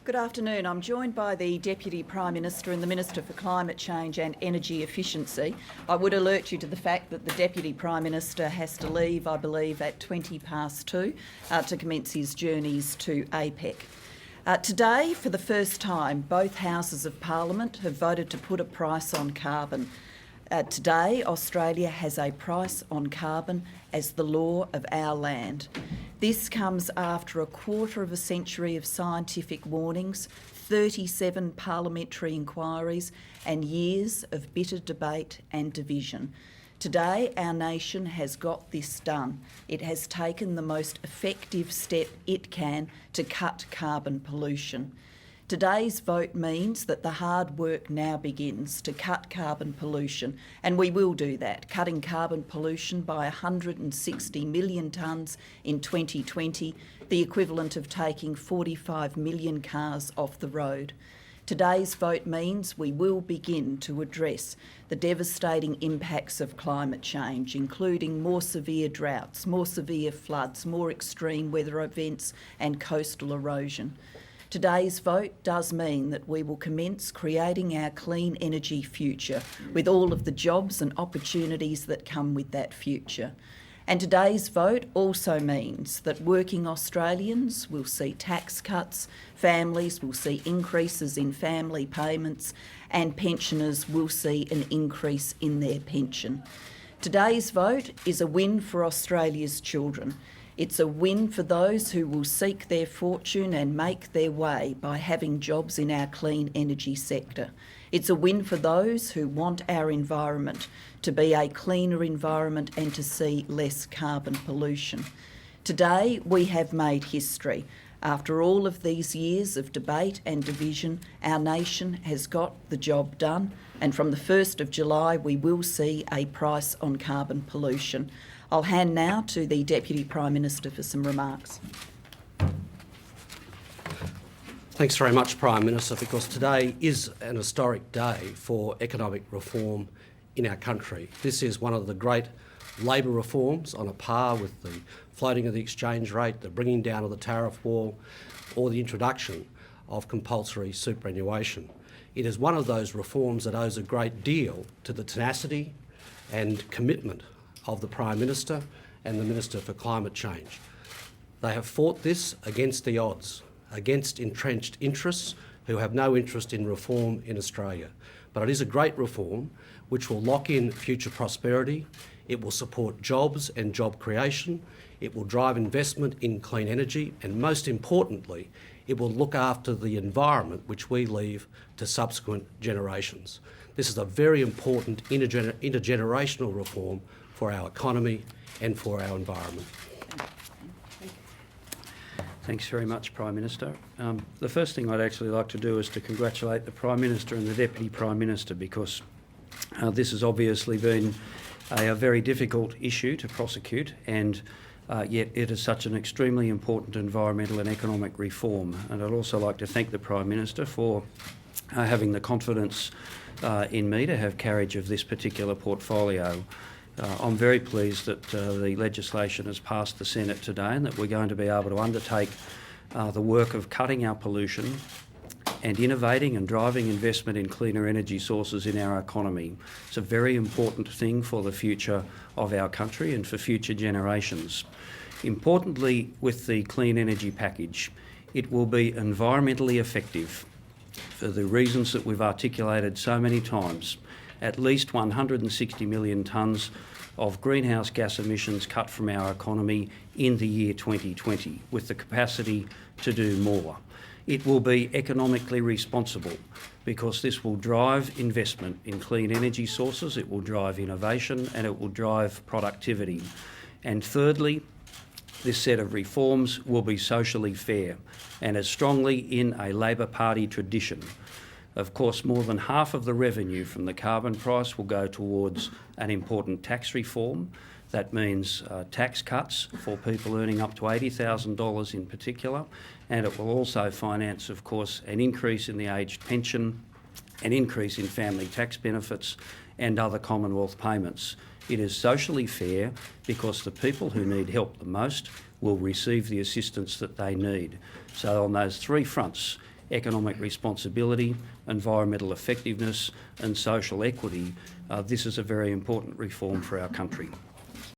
Good afternoon. I'm joined by the Deputy Prime Minister and the Minister for Climate Change and Energy Efficiency. I would alert you to the fact that the Deputy Prime Minister has to leave, I believe, at 2:20 to commence his journeys to APEC. Today, for the first time, both Houses of Parliament have voted to put a price on carbon. Today, Australia has a price on carbon as the law of our land. This comes after a quarter of a century of scientific warnings, 37 parliamentary inquiries and years of bitter debate and division. Today, our nation has got this done. It has taken the most effective step it can to cut carbon pollution. Today's vote means that the hard work now begins to cut carbon pollution, and we will do that, cutting carbon pollution by 160 million tonnes in 2020, the equivalent of taking 45 million cars off the road. Today's vote means we will begin to address the devastating impacts of climate change, including more severe droughts, more severe floods, more extreme weather events and coastal erosion. Today's vote does mean that we will commence creating our clean energy future with all of the jobs and opportunities that come with that future. And today's vote also means that working Australians will see tax cuts, families will see increases in family payments, and pensioners will see an increase in their pension. Today's vote is a win for Australia's children. It's a win for those who will seek their fortune and make their way by having jobs in our clean energy sector. It's a win for those who want our environment to be a cleaner environment and to see less carbon pollution. Today, we have made history. After all of these years of debate and division, our nation has got the job done, and from the 1st of July, we will see a price on carbon pollution. I'll hand now to the Deputy Prime Minister for some remarks. Thanks very much, Prime Minister, because today is an historic day for economic reform in our country. This is one of the great labour reforms on a par with the floating of the exchange rate, the bringing down of the tariff wall, or the introduction of compulsory superannuation. It is one of those reforms that owes a great deal to the tenacity and commitment of the Prime Minister and the Minister for Climate Change. They have fought this against the odds, against entrenched interests who have no interest in reform in Australia. But it is a great reform which will lock in future prosperity, it will support jobs and job creation, it will drive investment in clean energy, and most importantly, it will look after the environment which we leave to subsequent generations. This is a very important intergenerational reform for our economy and for our environment. Thanks very much, Prime Minister. The first thing I'd actually like to do is to congratulate the Prime Minister and the Deputy Prime Minister, because this has obviously been a very difficult issue to prosecute, and yet it is such an extremely important environmental and economic reform. And I'd also like to thank the Prime Minister for having the confidence in me to have carriage of this particular portfolio. I'm very pleased that the legislation has passed the Senate today and that we're going to be able to undertake the work of cutting our pollution and innovating and driving investment in cleaner energy sources in our economy. It's a very important thing for the future of our country and for future generations. Importantly, with the clean energy package, it will be environmentally effective for the reasons that we've articulated so many times. At least 160 million tonnes of greenhouse gas emissions cut from our economy in the year 2020, with the capacity to do more. It will be economically responsible because this will drive investment in clean energy sources, it will drive innovation, and it will drive productivity. And thirdly, this set of reforms will be socially fair and is strongly in a Labor Party tradition. Of course, more than half of the revenue from the carbon price will go towards an important tax reform. That means tax cuts for people earning up to $80,000 in particular, and it will also finance, of course, an increase in the aged pension, an increase in family tax benefits and other Commonwealth payments. It is socially fair because the people who need help the most will receive the assistance that they need. So on those three fronts, economic responsibility, environmental effectiveness and social equity, this is a very important reform for our country.